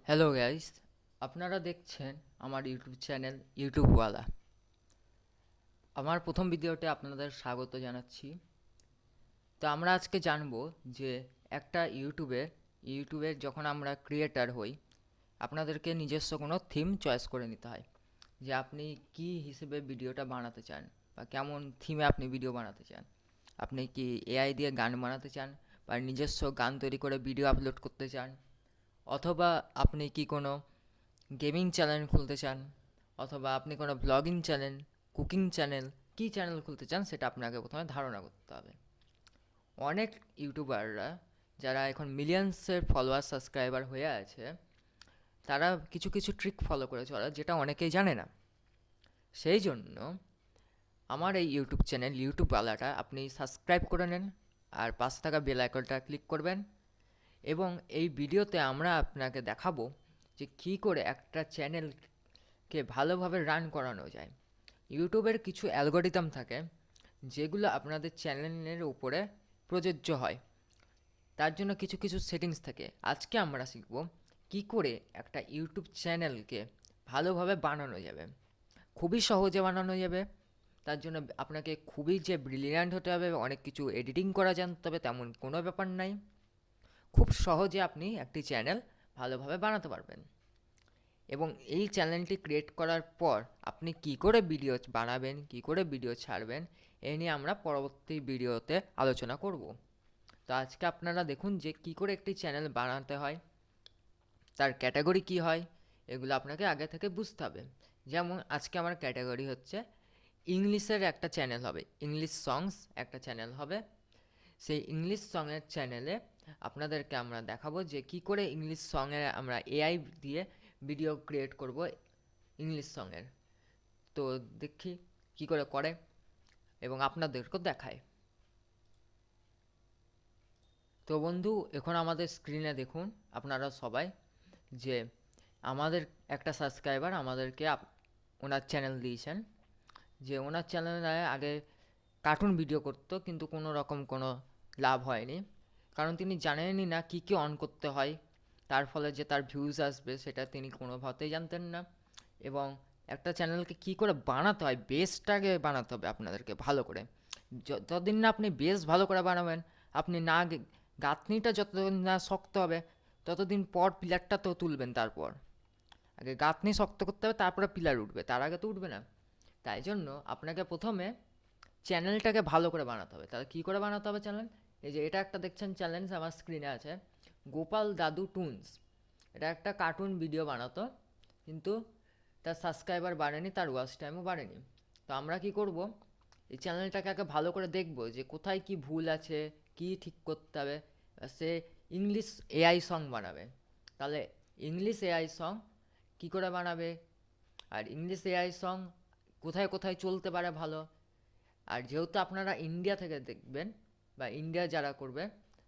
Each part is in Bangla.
হ্যালো গাইস, আপনারা দেখছেন আমার ইউটিউব চ্যানেল ইউটিউবওয়ালা। আমার প্রথম ভিডিওতে আপনাদের স্বাগত জানাচ্ছি। তো আমরা আজকে জানবো যে একটা ইউটিউবের যখন আমরা ক্রিয়েটার হই, আপনাদেরকে নিজস্ব কোনো থিম চয়েস করে নিতে হয়, যে আপনি কি হিসেবে ভিডিওটা বানাতে চান বা কেমন থিমে আপনি ভিডিও বানাতে চান। আপনি কি এআই দিয়ে গান বানাতে চান বা নিজস্ব গান তৈরি করে ভিডিও আপলোড করতে চান, অথবা আপনি কি কোনো গেমিং চ্যানেল খুলতে চান, অথবা আপনি কোনো ব্লগিং চ্যানেল, কুকিং চ্যানেল, কী চ্যানেল খুলতে চান সেটা আপনাকে প্রথমে ধারণা করতে হবে। অনেক ইউটিউবাররা যারা এখন মিলিয়ন্সের ফলোয়ার সাবস্ক্রাইবার হয়ে আছে, তারা কিছু কিছু ট্রিক ফলো করে চলে যেটা অনেকেই জানে না। সেই জন্য আমার এই ইউটিউব চ্যানেল ইউটিউবওয়ালাটা আপনি সাবস্ক্রাইব করে নেন, আর পাশে থাকা বেল আইকনটা ক্লিক করবেন। এবং এই ভিডিওতে আমরা আপনাকে দেখাবো যে কী করে একটা চ্যানেলকে ভালোভাবে রান করানো যায়। ইউটিউবের কিছু অ্যালগোরিদম থাকে যেগুলো আপনাদের চ্যানেলের উপরে প্রযোজ্য হয়, তার জন্য কিছু কিছু সেটিংস থাকে। আজকে আমরা শিখব কী করে একটা ইউটিউব চ্যানেলকে ভালোভাবে বানানো যাবে, খুবই সহজে বানানো যাবে। তার জন্য আপনাকে খুবই যে ব্রিলিয়ান্ট হতে হবে, অনেক কিছু এডিটিং করা জানতে হবে তেমন কোনো ব্যাপার নাই। খুব সহজে আপনি একটি চ্যানেল ভালোভাবে বানাতে পারবেন। এবং এই চ্যানেলটি ক্রিয়েট করার পর আপনি কি করে ভিডিও বানাবেন, কি করে ভিডিও ছাড়বেন, এই নিয়ে আমরা পরবর্তী ভিডিওতে আলোচনা করব। তো আজকে আপনারা দেখুন যে কি করে একটি চ্যানেল বানাতে হয়, তার ক্যাটাগরি কি হয়, এগুলো আপনাকে আগে থেকে বুঝতে হবে। যেমন আজকে আমার ক্যাটাগরি হচ্ছে ইংলিশের একটা চ্যানেল হবে, ইংলিশ সংস একটা চ্যানেল হবে। সেই ইংলিশ সঙের চ্যানেলে আপনাদেরকে আমরা দেখাবো যে কি করে ইংলিশ সঙে আমরা এআই দিয়ে ভিডিও ক্রিয়েট করব ইংলিশ সঙের। তো দেখি কি করে করে এবং আপনাদেরকেও দেখায়। তো বন্ধু, এখন আমাদের স্ক্রিনে দেখুন আপনারা সবাই যে আমাদের একটা সাবস্ক্রাইবার আমাদেরকে ওনার চ্যানেল দিয়েছেন, যে ওনার চ্যানেলে আগে কার্টুন ভিডিও করতো কিন্তু কোনো রকম কোনো লাভ হয়নি, কারণ তিনি জানেনই না কী কী অন করতে হয়, তার ফলে যে তার ভিউজ আসবে সেটা তিনি কোনোভাবেই জানতেন না। এবং একটা চ্যানেলকে কী করে বানাতে হয়, বেসটাকে বানাতে হবে আপনাদেরকে ভালো করে। যতদিন না আপনি বেস ভালো করে বানাবেন, আপনি না গাঁথনিটা যতদিন না শক্ত হবে ততদিন পর পিলারটা তো তুলবেন। তারপর আগে গাঁথনি শক্ত করতে হবে, তারপরে পিলার উঠবে, তার আগে তো উঠবে না। তাই জন্য আপনাকে প্রথমে চ্যানেলটাকে ভালো করে বানাতে হবে। তাহলে কী করে বানাতে হবে চ্যানেল? এই যে এটা একটা দেখছেন চ্যানেল আমার স্ক্রিনে আছে, গোপাল দাদু টুনস। এটা একটা কার্টুন ভিডিও বানাতো, কিন্তু তার সাবস্ক্রাইবার বাড়েনি, তার ওয়াচ টাইমও বাড়েনি। তো আমরা কি করব, এই চ্যানেলটাকে আগে ভালো করে দেখব যে কোথায় কি ভুল আছে, কি ঠিক করতে হবে। সে ইংলিশ এআই সং বানাবে, তাহলে ইংলিশ এআই সং কী করে বানাবে, আর ইংলিশ এআই সং কোথায় কোথায় চলতে পারে ভালো। আর যেহেতু আপনারা ইন্ডিয়া থেকে দেখবেন বা ইন্ডিয়া যারা করবে,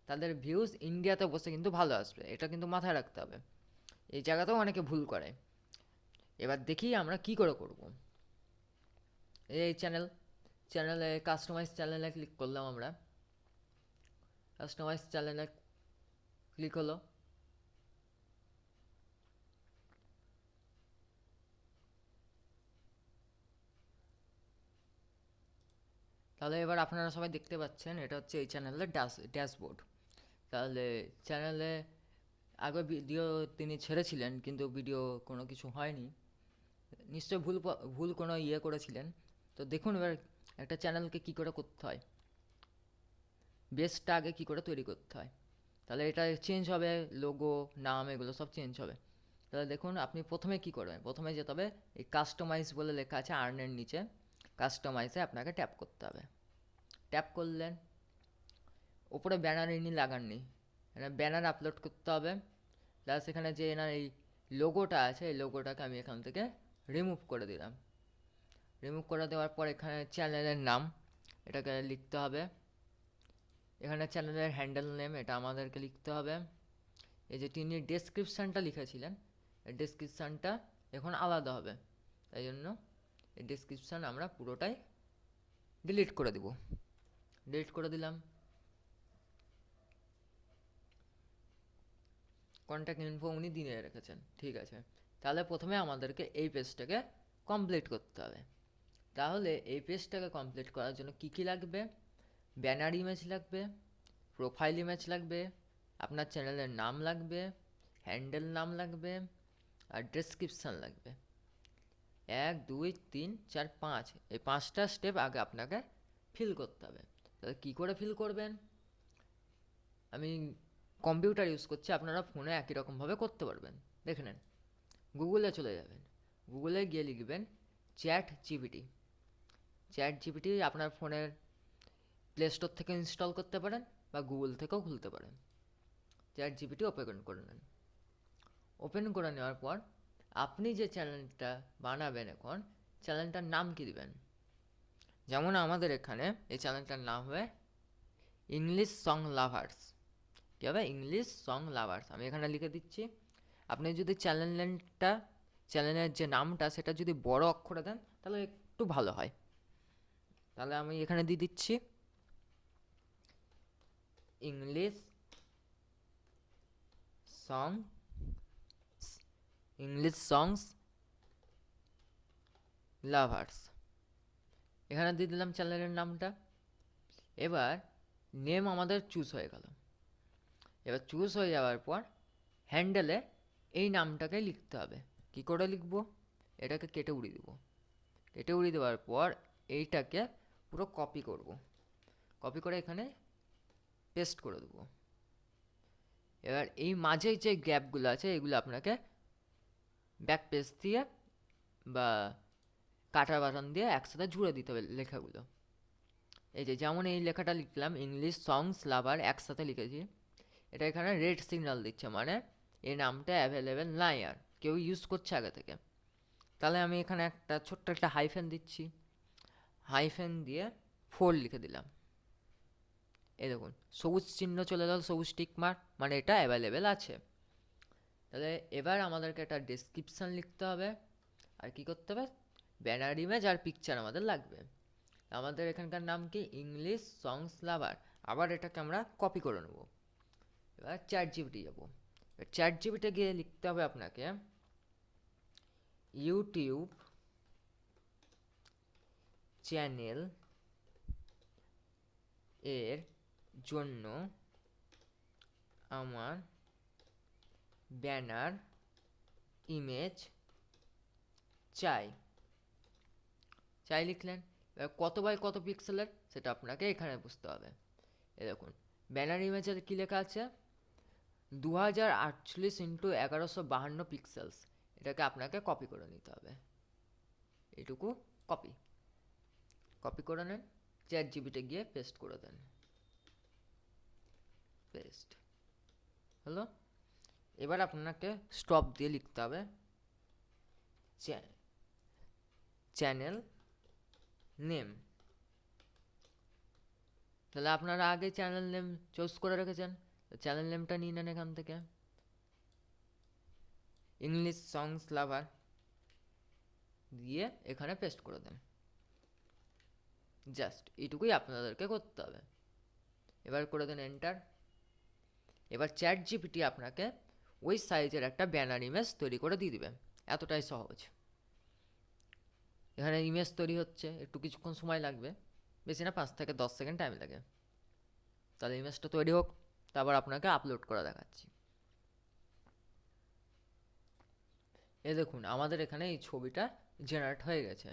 তাদের ভিউজ ইন্ডিয়াতে বসে কিন্তু ভালো আসবে, এটা কিন্তু মাথায় রাখতে হবে। এই জায়গাতেও অনেকে ভুল করে। এবার দেখি আমরা কি করে করব। এই চ্যানেলে কাস্টমাইজ চ্যানেলে ক্লিক করলাম আমরা, কাস্টমাইজ চ্যানেলে ক্লিক হলো। তাহলে এবার আপনারা সবাই দেখতে পাচ্ছেন এটা হচ্ছে এই চ্যানেলের ড্যাশবোর্ড। তাহলে চ্যানেলে আগে ভিডিও তিনি ছেড়েছিলেন কিন্তু ভিডিও কোনো কিছু হয়নি, নিশ্চয়ই ভুল ভুল কোনো ইয়ে করেছিলেন। তো দেখুন এবার একটা চ্যানেলকে কী করে করতে হয়, বেসটা আগে কী করে তৈরি করতে হয়। তাহলে এটা চেঞ্জ হবে, লোগো, নাম, এগুলো সব চেঞ্জ হবে। তাহলে দেখুন আপনি প্রথমে কী করবেন, প্রথমে যেতে হবে এই কাস্টমাইজ বলে লেখা আছে আর্নের নিচে, কাস্টমাইজে আপনাকে ট্যাপ করতে হবে। ট্যাপ করলেন, ওপরে ব্যানার ইনি লাগাননি, ব্যানার আপলোড করতে হবে। প্লাস এখানে যে এনার এই লোগোটা আছে, এই লোগোটাকে আমি এখান থেকে রিমুভ করে দিলাম। রিমুভ করে দেওয়ার পর এখানে চ্যানেলের নাম, এটাকে লিখতে হবে। এখানে চ্যানেলের হ্যান্ডেল নেম, এটা আমাদেরকে লিখতে হবে। এই যে তিনি ডেসক্রিপশানটা লিখেছিলেন, এই ডেসক্রিপশানটা এখন আলাদা হবে, তাই জন্য এই ডেসক্রিপশান আমরা পুরোটাই ডিলিট করে দেব। ডিলিট করে দিলাম। কন্ট্যাক্ট ইনফো উনি দিয়ে রেখেছেন, ঠিক আছে। তাহলে প্রথমে আমাদেরকে এই পেজটাকে কমপ্লিট করতে হবে। তাহলে এই পেজটাকে কমপ্লিট করার জন্য কি কি লাগবে? ব্যানার ইমেজ লাগবে, প্রোফাইল ইমেজ লাগবে, আপনার চ্যানেলের নাম লাগবে, হ্যান্ডেল নাম লাগবে, আর ডেসক্রিপশান লাগবে। 1 2 3 4 5, এই 5টা স্টেপ আগে আপনাকে ফিল করতে হবে। তাহলে কী করে ফিল করবেন? আমি কম্পিউটার ইউজ করছি, আপনারা ফোনে একই রকমভাবে করতে পারবেন। দেখে নেন, গুগলে চলে যাবেন, গুগলে গিয়ে লিখবেন চ্যাট জিপিটি। চ্যাট জিপিটি আপনার ফোনের প্লে স্টোর থেকে ইনস্টল করতে পারেন বা গুগল থেকেও খুলতে পারেন। চ্যাট জিপিটি ওপেন করে নেন। ওপেন করে নেওয়ার পর আপনি যে চ্যানেলটা বানাবেন, এখন চ্যানেলটার নাম কী দিবেন? যেমন আমাদের এখানে এই চ্যানেলটার নাম হবে ইংলিশ সং লাভার্স। কী হবে? English song lovers. আমি এখানে লিখে দিচ্ছি। আপনি যদি চ্যানেলের যে নামটা সেটা যদি বড় অক্ষরে দেন তাহলে একটু ভালো হয়। তাহলে আমি এখানে দিয়ে দিচ্ছি ইংলিশ সংস লাভার্স। এখানে দিয়ে দিলাম চ্যানেলের নামটা। এবার নেম আমাদের চুজ হয়ে গেল। এবার চুজ হয়ে যাওয়ার পর হ্যান্ডেলে এই নামটাকে লিখতে হবে। কি করে লিখব? এটাকে কেটে উড়িয়ে দেবো। কেটে উড়িয়ে দেওয়ার পর এইটাকে পুরো কপি করব। কপি করে এখানে পেস্ট করে দেবো। এবার এই মাঝে যে গ্যাপগুলো আছে এগুলো আপনাকে ব্যাক পেজ দিয়ে বা কাটার বাটন দিয়ে একসাথে জুড়ে দিতে হবে লেখাগুলো। এই যে যেমন এই লেখাটা লিখলাম ইংলিশ সংস লাভার, একসাথে লিখেছি, এটা এখানে রেড সিগন্যাল দিচ্ছে, মানে এই নামটা অ্যাভেলেবেল নাই, আর কেউ ইউজ করছে আগে থেকে। তাহলে আমি এখানে একটা ছোট্ট একটা হাইফেন দিচ্ছি, হাইফেন দিয়ে 4 লিখে দিলাম। এই দেখুন সবুজ চিহ্ন চলে গেল, সবুজ টিক মার্ক, মানে এটা অ্যাভেলেবেল আছে। তাহলে এবার আমাদেরকে একটা ডেসক্রিপশান লিখতে হবে। আর কি করতে হবে? ব্যানার ইমেজ আর পিকচার আমাদের লাগবে। আমাদের এখানকার নাম কি? ইংলিশ সংস লাভার। আবার এটাকে আমরা কপি করে নেব। এবার চ্যাট জিপিটি যাবো। চ্যাট জিপিটি গিয়ে লিখতে হবে আপনাকে ইউটিউব চ্যানেল এর জন্য আমার ব্যানার ইমেজ চাই। লিখলেন। এবার কত বাই কত পিক্সেলের সেটা আপনাকে এখানে বুঝতে হবে। এ দেখুন ব্যানার ইমেজের কী লেখা আছে? 2048 ইন্টু 1152 পিক্সেলস। এটাকে আপনাকে কপি করে নিতে হবে। এইটুকু কপি করে নেন, চ্যাট জিপিতে গিয়ে পেস্ট করে দেন। পেস্ট হলো। এবার আপনাকে স্টপ দিয়ে লিখতে হবে চ্যানেল নেম। তাহলে আপনারা আগে চ্যানেল নেম চুজ করে রেখেছেন, চ্যানেল নেমটা নিয়ে নেন এখান থেকে, ইংলিশ সংস লাভার দিয়ে এখানে পেস্ট করে দেন। জাস্ট এইটুকুই আপনাদেরকে করতে হবে। এবার করে দেন এন্টার। এবার চ্যাট জিপিটি আপনাকে ওই সাইজের একটা ব্যানার ইমেজ তৈরি করে দিয়ে দেবে। এতটাই সহজ। এখানে ইমেজ তৈরি হচ্ছে, একটু কিছুক্ষণ সময় লাগবে, বেশি না 5 থেকে 10 সেকেন্ড টাইম লাগে। তাহলে ইমেজটা তৈরি হোক, তারপর আপনাকে আপলোড করে দেখাচ্ছি। এই দেখুন আমাদের এখানে এই ছবিটা জেনারেট হয়ে গেছে।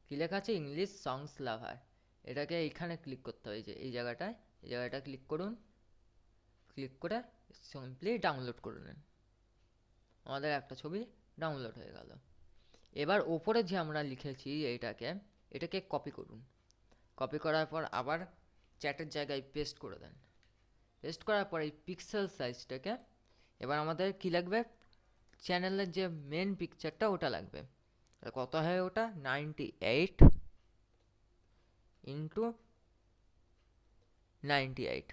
কী লেখা আছে? ইংলিশ সংস লাভার। এটাকে এইখানে ক্লিক করতে হবে, যে এই জায়গাটা ক্লিক করুন। ক্লিক করে সিম্পলি ডাউনলোড করে নিন। আমাদের একটা ছবি ডাউনলোড হয়ে গেল। এবার ওপরে যে আমরা লিখেছি এটাকে কপি করুন। কপি করার পর আবার চ্যাটের জায়গায় পেস্ট করে দেন। পেস্ট করার পর এই পিক্সেল সাইজটাকে, এবার আমাদের কী লাগবে? চ্যানেলের যে মেন পিকচারটা ওটা লাগবে। কত হয় ওটা? 98 ইন্টু 98।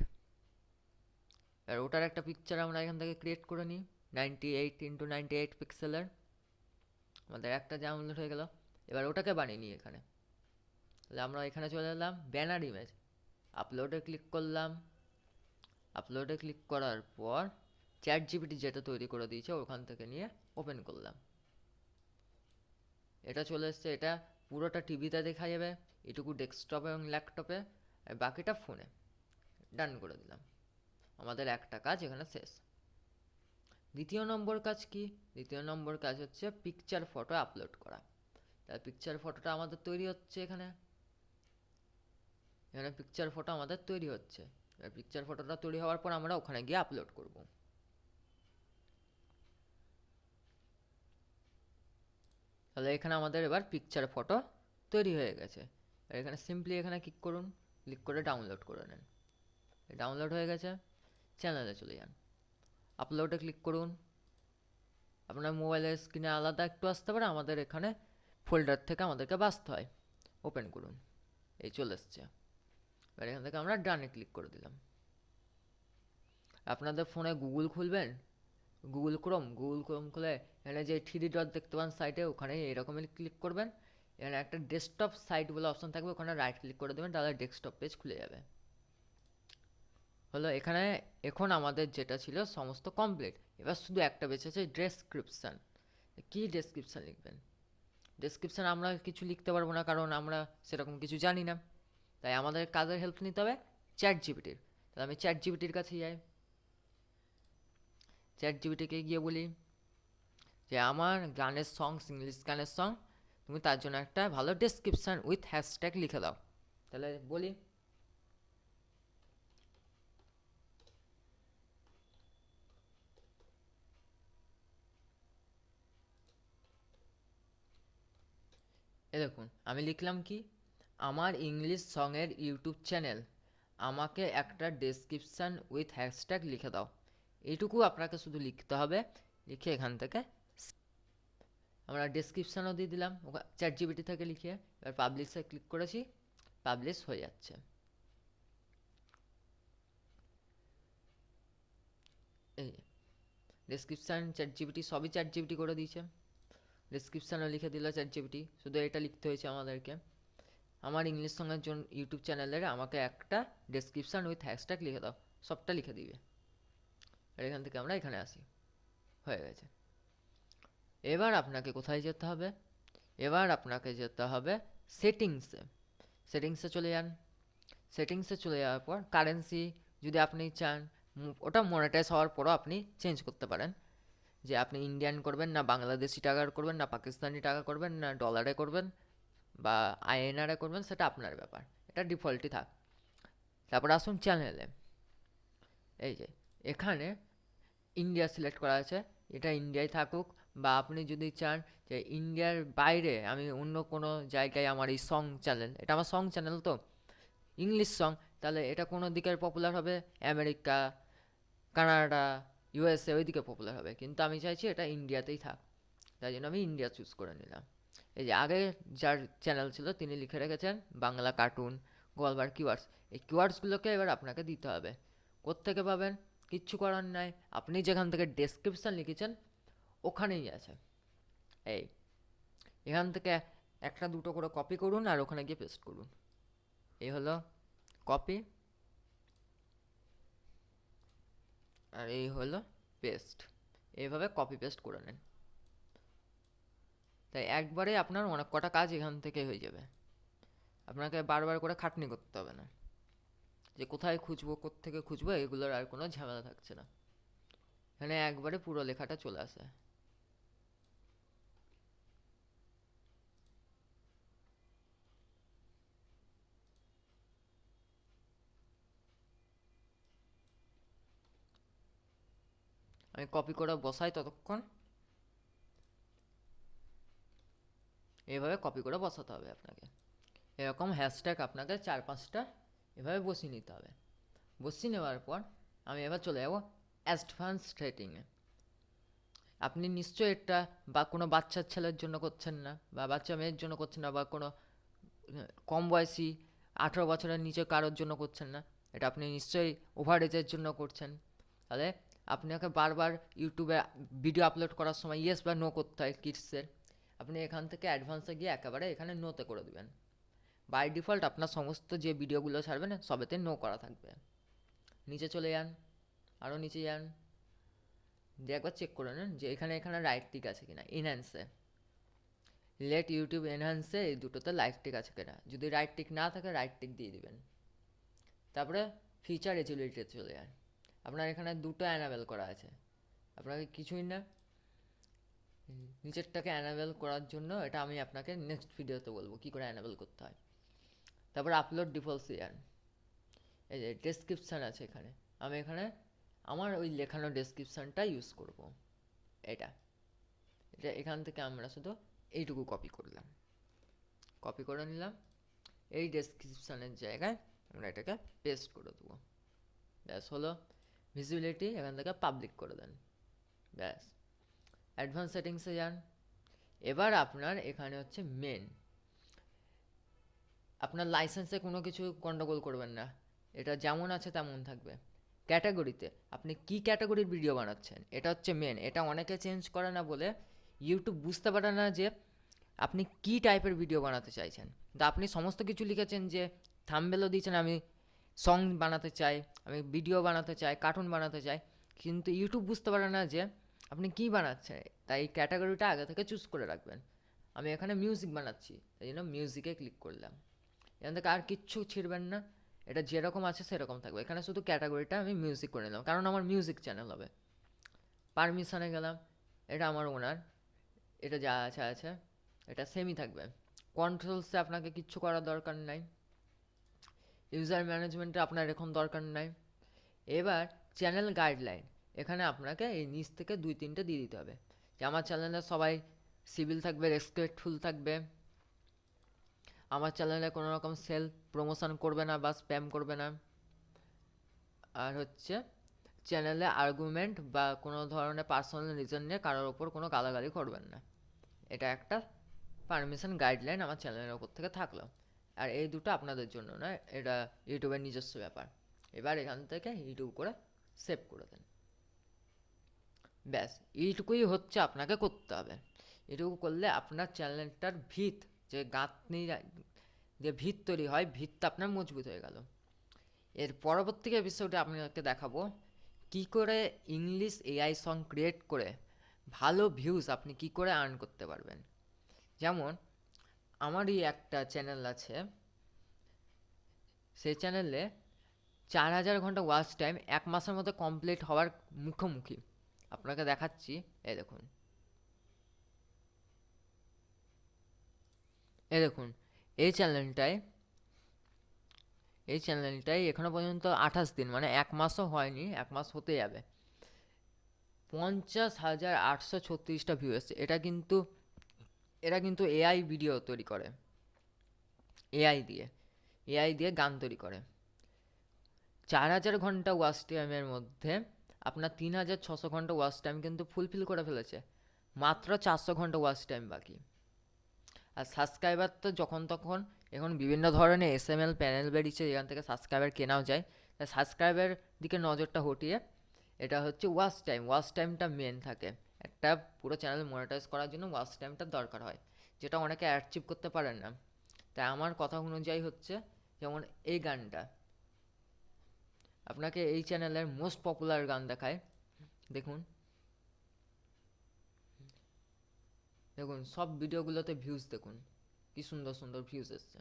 আর ওটার একটা পিকচার আমরা এখান থেকে ক্রিয়েট করে নিই 98 ইন্টু 98 পিক্সেলের। আমাদের একটা ডাউনলোড হয়ে গেল। এবার ওটাকে বানিয়ে নিই এখানে। তাহলে আমরা এখানে চলে এলাম, ব্যানার ইমেজ, আপলোডে ক্লিক করলাম। আপলোডে ক্লিক করার পর চ্যাট জিপিটি যেটা তৈরি করে দিয়েছে ওখান থেকে নিয়ে ওপেন করলাম, এটা চলে এসছে। এটা পুরোটা টিভিতে দেখা যাবে, এটুকু ডেস্কটপে এবং ল্যাপটপে, আর বাকিটা ফোনে। ডান করে দিলাম, আমাদের একটা কাজ এখানে শেষ। দ্বিতীয় নম্বর কাজ কি? দ্বিতীয় নম্বর কাজ হচ্ছে পিকচার ফটো আপলোড করা। তাই পিকচার ফটোটা আমাদের তৈরি হচ্ছে এখানে, এখানে পিকচার ফটো আমাদের তৈরি হচ্ছে। এবার পিকচার ফটোটা তৈরি হওয়ার পর আমরা ওখানে গিয়ে আপলোড করব। তাহলে এখানে আমাদের এবার পিকচার ফটো তৈরি হয়ে গেছে। আর এখানে সিম্পলি এখানে ক্লিক করুন, ক্লিক করে ডাউনলোড করে নেন। ডাউনলোড হয়ে গেছে, চ্যানেলে চলে যান, আপলোডে ক্লিক করুন। আপনার মোবাইলের স্ক্রিনে আলাদা একটু আসতে পারে, আমাদের এখানে ফোল্ডার থেকে আমাদেরকে বাছতে হয়। ওপেন করুন, এই চলে এসছে। এবার এখান থেকে আমরা ডানে ক্লিক করে দিলাম। আপনাদের ফোনে গুগল খুলবেন, গুগল ক্রোম খুলে এখানে যে থ্রি ডট দেখতে পান সাইটে, ওখানে এরকমই ক্লিক করবেন। এখানে একটা ডেস্কটপ সাইট বলে অপশন থাকবে, ওখানে রাইট ক্লিক করে দেবেন, তাহলে ডেস্কটপ পেজ খুলে যাবে। হলো এখানে এখন আমাদের যেটা ছিল সমস্ত কমপ্লিট। এবার শুধু একটা বেঁচেছে ডেসক্রিপশান। কি ডেসক্রিপশান লিখবেন? ডেসক্রিপশান আমরা কিছু লিখতে পারবো না, কারণ আমরা সেরকম কিছু জানি না। তাই আমাদের কাজের হেল্প নিতে হবে চ্যাট জিপিটির। তাহলে আমি চ্যাট জিপিটির কাছে যাই, চ্যাট জিপিটিকে গিয়ে বলি যে আমার গানের সংস, ইংলিশ গানের সং, তুমি তার জন্য একটা ভালো ডেসক্রিপশান উইথ হ্যাশট্যাগ লিখে দাও। তাহলে বলি, দেখুন আমি লিখলাম কি, আমার ইংলিশ সঙের ইউটিউব চ্যানেল, আমাকে একটা ডেসক্রিপশান উইথ হ্যাশট্যাগ লিখে দাও। এইটুকু আপনাকে শুধু লিখতে হবে। লিখে এখান থেকে আমরা ডেসক্রিপশানও দিয়ে দিলাম চ্যাট জিপিটি থেকে লিখে। এবার পাবলিশে ক্লিক করেছি, পাবলিশ হয়ে যাচ্ছে। এই ডেসক্রিপশান চ্যাট জিপিটি সবই চ্যাট জিপিটি করে দিয়েছে। ডেসক্রিপশানও লিখে দিল চ্যাট জিপিটি, শুধু এটা লিখতে হয়েছে আমাদেরকে, আমার ইংলিশ সঙ্গের জন্য ইউটিউব চ্যানেলের আমাকে একটা ডেসক্রিপশান উইথ হ্যাশট্যাগ লিখে দাও, সবটা লিখে দিবে। আর এখান থেকে আমরা এখানে আসি, হয়ে গেছে। এবার আপনাকে কোথায় যেতে হবে? এবার আপনাকে যেতে হবে সেটিংসে। সেটিংসে চলে যান। সেটিংসে চলে যাওয়ার পর কারেন্সি যদি আপনি চান, ওটা মনিটাইজ হওয়ার পরও আপনি চেঞ্জ করতে পারেন, যে আপনি ইন্ডিয়ান করবেন না বাংলাদেশি টাকার করবেন না পাকিস্তানি টাকা করবেন না ডলারে করবেন বা আইএনআরে করবেন, সেটা আপনার ব্যাপার, এটা ডিফল্টই থাক। তারপর আসুন চ্যানেলে, এই যে এখানে ইন্ডিয়া সিলেক্ট করা আছে, এটা ইন্ডিয়ায় থাকুক। বা আপনি যদি চান যে ইন্ডিয়ার বাইরে আমি অন্য কোনো জায়গায় আমার এই সং চ্যানেল, এটা আমার সং চ্যানেল তো ইংলিশ সং, তাহলে এটা কোনো দিকের পপুলার হবে, আমেরিকা, কানাডা, ইউএসএ ওই দিকে পপুলার হবে, কিন্তু আমি চাইছি এটা ইন্ডিয়াতেই থাক, তাই জন্য আমি ইন্ডিয়া চুজ করে নিলাম। এই যে আগে যার চ্যানেল ছিল তিনি লিখে রেখেছেন বাংলা কার্টুন, গল্পার কিওয়ার্ডস, এই কিওয়ার্ডসগুলোকে এবার আপনাকে দিতে হবে। কোত্থেকে পাবেন? কিচ্ছু করার নাই, আপনি যেখান থেকে ডেসক্রিপশান লিখেছেন ওখানেই আছে। এই এখান থেকে একটা দুটো করে কপি করুন আর ওখানে গিয়ে পেস্ট করুন। এই হলো কপি, আর এই হলো পেস্ট। এইভাবে কপি পেস্ট করে নেন, তাই একবারে আপনার অনেক কটা কাজ এখান থেকে হয়ে যাবে। আপনাকে বারবার করে খাটনি করতে হবে না, যে কোথায় খুঁজবো কোত্থেকে খুঁজবো এগুলোর আর কোনো ঝামেলা থাকছে না। এখানে একবারে পুরো লেখাটা চলে আসে। আমি কপি করে বসাই ততক্ষণ, এইভাবে কপি করে বসাতে হবে আপনাকে। এরকম হ্যাশট্যাগ আপনাকে 4-5টা এভাবে বসিয়ে নিতে হবে। বসিয়ে নেওয়ার পর আমি এবার চলে যাবো অ্যাডভান্স সেটিংয়ে। আপনি নিশ্চয়ই এটা বা কোনো বাচ্চার ছেলের জন্য করছেন না, বা বাচ্চা মেয়ের জন্য করছেন না, বা কোনো কম বয়সী 18 বছরের নিচে কারোর জন্য করছেন না, এটা আপনি নিশ্চয়ই ওভার এজের জন্য করছেন। তাহলে আপনাকে বারবার ইউটিউবে ভিডিও আপলোড করার সময় ইয়েস বা নো করতে হয় কিডসের। আপনি এখান থেকে অ্যাডভান্সে গিয়ে একেবারে এখানে নোতে করে দেবেন। বাই ডিফল্ট আপনার সমস্ত যে ভিডিওগুলো ছাড়বেন সবেতে নো করা থাকবে। নিচে চলে যান, আরও নিচে যান, দিয়ে একবার চেক করে নেন যে এখানে রাইট টিক আছে কিনা। এনহ্যান্সে লেট ইউটিউব এনহ্যান্সে এই দুটোতে রাইট টিক আছে কিনা, যদি রাইট টিক না থাকে রাইট টিক দিয়ে দিবেন। তারপরে ফিচার এজিলিটিতে চলে যান। আপনার এখানে দুটো অ্যানাবেল করা আছে, আপনাকে কিছুই না, নিচেরটাকে অ্যানাবেল করার জন্য এটা আমি আপনাকে নেক্সট ভিডিওতে বলবো কী করে অ্যানাবেল করতে হয়। তারপর আপলোড ডিফল্টসে যান। এই যে ডেসক্রিপশান আছে এখানে, আমি এখানে আমার ওই লেখানো ডেসক্রিপশানটা ইউজ করব। এটা এটা এখান থেকে আমরা শুধু এইটুকু কপি করলাম, কপি করে নিলাম, এই ডেসক্রিপশানের জায়গায় আমরা এটাকে পেস্ট করে দেবো। ব্যাস হলো। ভিজিবিলিটি এখান থেকে পাবলিক করে দেন, ব্যাস। অ্যাডভান্স সেটিংসে যান। এবার আপনার এখানে হচ্ছে মেন, আপনার লাইসেন্সে কোনো কিছু গন্ডগোল করবেন না, এটা যেমন আছে তেমন থাকবে। ক্যাটাগরিতে আপনি কি ক্যাটাগরির ভিডিও বানাচ্ছেন এটা হচ্ছে মেন। এটা অনেকে চেঞ্জ করে না বলে ইউটিউব বুঝতে পারে না যে আপনি কি টাইপের ভিডিও বানাতে চাইছেন। তো আপনি সমস্ত কিছু লিখেছেন, যে থাম্বনেলও দিয়েছেন আমি সং বানাতে চাই, আমি ভিডিও বানাতে চাই, কার্টুন বানাতে চাই, কিন্তু ইউটিউব বুঝতে পারে না যে আপনি কী বানাচ্ছেন। তাই ক্যাটাগরিটা আগে থেকে চুজ করে রাখবেন। আমি এখানে মিউজিক বানাচ্ছি, তাই জন্য মিউজিকে ক্লিক করলাম। এখান থেকে আর কিচ্ছু ছিড়বেন না, এটা যেরকম আছে সেরকম থাকবে। এখানে শুধু ক্যাটাগরিটা আমি মিউজিক করে নিলাম, কারণ আমার মিউজিক চ্যানেল হবে। পারমিশনে গেলাম, এটা আমার ওনার, এটা যা আছে আছে, এটা সেমই থাকবে। কন্ট্রোলসে আপনাকে কিচ্ছু করার দরকার নাই, ইউজার ম্যানেজমেন্টে আপনার এখন দরকার নাই। এবার চ্যানেল গাইডলাইন, এখানে আপনাকে এই নিচ থেকে 2-3টে দিয়ে দিতে হবে, যে আমার চ্যানেলে সবাই সিভিল থাকবে, রেসপেক্টফুল থাকবে, আমার চ্যানেলে কোনো রকম সেল প্রমোশন করবে না বা স্প্যাম করবে না, আর হচ্ছে চ্যানেলে আর্গুমেন্ট বা কোনো ধরনের পার্সোনাল রিজন নিয়ে কারোর ওপর কোনো গালাগালি করবেন না। এটা একটা পারমিশন গাইডলাইন আমার চ্যানেলের ওপর থেকে থাকলো। আর এই দুটো আপনাদের জন্য না, এটা ইউটিউবের নিজস্ব ব্যাপার। এবার এখান থেকে ইউটিউব করে সেভ করে দেন, ব্যাস। এইটুকুই হচ্ছে আপনাকে করতে হবে। এটুকু করলে আপনার চ্যানেলটার ভিত, যে গাঁথনি যে ভিত তৈরি হয়, ভিতটা আপনার মজবুত হয়ে গেল। এর পরবর্তী এপিসোডে আপনাকে দেখাবো কি করে ইংলিশ এআই সং ক্রিয়েট করে ভালো ভিউজ আপনি কি করে আর্ন করতে পারবেন। যেমন আমারই একটা চ্যানেল আছে, সেই চ্যানেলে 4000 ঘন্টা ওয়াচ টাইম 1 মাসের মধ্যে কমপ্লিট হওয়ার মুখোমুখি। আপনাকে দেখাচ্ছি, এই দেখুন, এই দেখুন, এই চ্যানেলটায় এখনো পর্যন্ত 28 দিন, মানে 1 মাসও হয়নি, 1 মাস হতে যাবে, 50,836টা ভিউ এসছে। এটা কিন্তু এআই ভিডিও তৈরি করে, এআই দিয়ে গান তৈরি করে। 4000 ঘন্টা ওয়াচ টাইমের মধ্যে আপনার 3600 ঘন্টা ওয়াচ টাইম কিন্তু ফুলফিল করে ফেলেছে, মাত্র 400 ঘন্টা ওয়াচ টাইম বাকি। আর সাবস্ক্রাইবার তো যখন তখন এখন বিভিন্ন ধরনের এসএমএল প্যানেল বেরিয়েছে, যেখান থেকে সাবস্ক্রাইবার কেনাও যায়। তাই সাবস্ক্রাইবের দিকে নজরটা হটিয়ে এটা হচ্ছে ওয়াচ টাইমটা মেন থাকে। একটা পুরো চ্যানেল মনিটাইজ করার জন্য ওয়াচ টাইমটা দরকার হয়, যেটা অনেকে অ্যাচিভ করতে পারেন না। তাই আমার কথা অনুযায়ী হচ্ছে, যেমন এই গানটা আপনাকে এই চ্যানেলের মোস্ট পপুলার গান দেখায়, দেখুন সব ভিডিওগুলোতে ভিউজ দেখুন কি সুন্দর সুন্দর ভিউজ এসছে,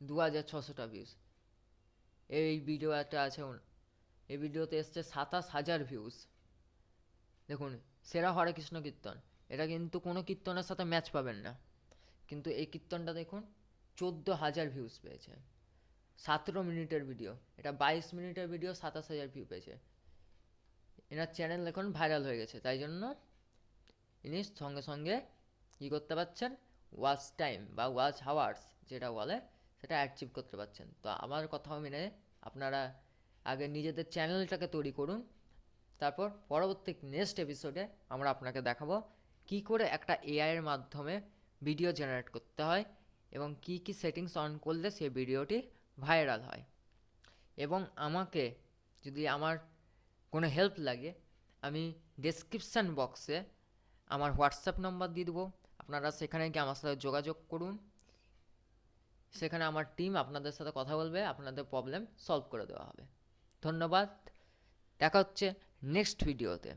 2600টা ভিউজ। এই ভিডিওটা আছে, এই ভিডিওতে এসছে 27,000 ভিউজ। দেখুন, সেরা হরে কৃষ্ণ কীর্তন, এটা কিন্তু কোনো কীর্তনের সাথে ম্যাচ পাবেন না, কিন্তু এই কীর্তনটা দেখুন 14,000 ভিউজ পেয়েছে। 17 মিনিটের ভিডিও, এটা 22 মিনিটের ভিডিও, 27,000 ভিউ পেয়েছে। এনার চ্যানেল এখন ভাইরাল হয়ে গেছে, তাই জন্য ইনি সঙ্গে সঙ্গে কী করতে পারছেন, ওয়াচ টাইম বা ওয়াচ হাওয়ার্স যেটা বলে সেটা অ্যাচিভ করতে পারছেন। তো আমার কথাও মেনে আপনারা আগে নিজেদের চ্যানেলটাকে তৈরি করুন, তারপর পরবর্তী নেক্সট এপিসোডে আমরা আপনাকে দেখাবো কি করে একটা এআইয়ের মাধ্যমে ভিডিও জেনারেট করতে হয় এবং কি কি সেটিংস অন করলে সেই ভিডিওটি ভাইরাল হয়। এবং আমাকে যদি আমার কোনো হেল্প লাগে, আমি ডেসক্রিপশান বক্সে আমার হোয়াটসঅ্যাপ নম্বর দিয়ে দেবো, আপনারা সেখানে গিয়ে আমার সাথে যোগাযোগ করুন। সেখানে আমার টিম আপনাদের সাথে কথা বলবে, আপনাদের প্রবলেম সলভ করে দেওয়া হবে। ধন্যবাদ, দেখা হচ্ছে নেক্সট ভিডিওতে।